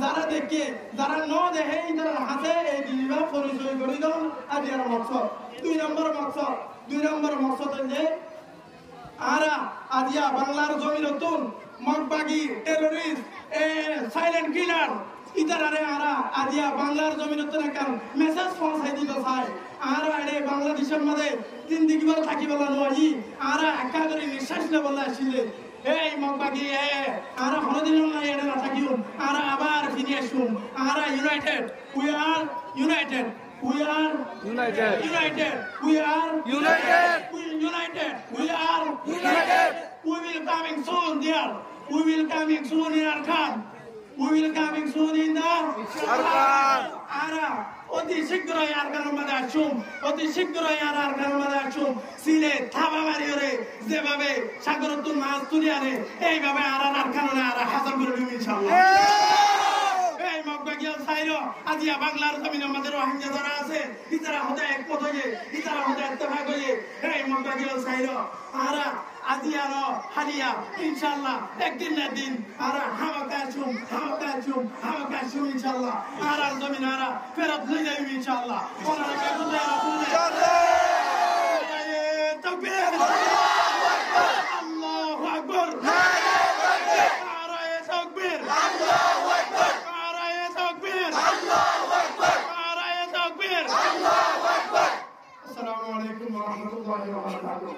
যারা দেখে যারা ন দেখে যারা হাসে এই জিনিসটা পরিচয় করে দাও আজিয়ার মকসদ 2 নম্বর মকসদ হচ্ছে আরা আজিয়া বাংলার জমিনতুন মগবাগি টেররিস্ট সাইলেন্ট কিলার ইতারারে আরা আজিয়া বাংলার জমিনতুন একটা মেসেজ পৌঁছাই দিতে চায় আরা এরে বাংলাদেশের মধ্যে জিন্দিগি বলে থাকি বলা নয় আরা একা করে নিঃশ্বাস বলে আসলে এই মগবাগি আরা হনদিন না এরে না থাকিও আরা আবার ফিরে আসুন আরা united we are united we are united we are united we are united we will coming soon dear we will coming soon in Arkan we will coming soon in the Arkan ara অতি শীঘ্রই আরকানের মধ্যে আসুন অতি শীঘ্রই আরকানের মধ্যে আসুন সিলে থাবা মারিওরে যেভাবে সাগরতুল মাছ তুলিয়ারে এইভাবে আরকানের হাজার করে দিবি ইনশাআল্লাহ এই মগবাগিয়াল সাইরো আজিয়া বাংলার জমিনের মধ্যে রোহিঙ্গা যারা আছে ইতারা হতে একমত হয়ে ইতারা হতে ইত্তেফাক হয়ে এই মগবাগিয়াল সাইরো আরা আজিয়ার হালিয়া ইনশাআল্লাহ একদিন না দিন আরা হামাকাচুম ইনশাআল্লাহ আরা জমিন আরা ফেরত লই যাইবি ইনশাআল্লাহ ওনারা কে বুঝে ইনশাআল্লাহ তাকবীর আল্লাহু আকবার নারায়ে তাকবীর আল্লাহু আকবার নারায়ে তাকবীর আল্লাহু আকবার নারায়ে তাকবীর আল্লাহু আকবার আসসালামু আলাইকুম ওয়া রাহমাতুল্লাহি ওয়া বারাকাতুহু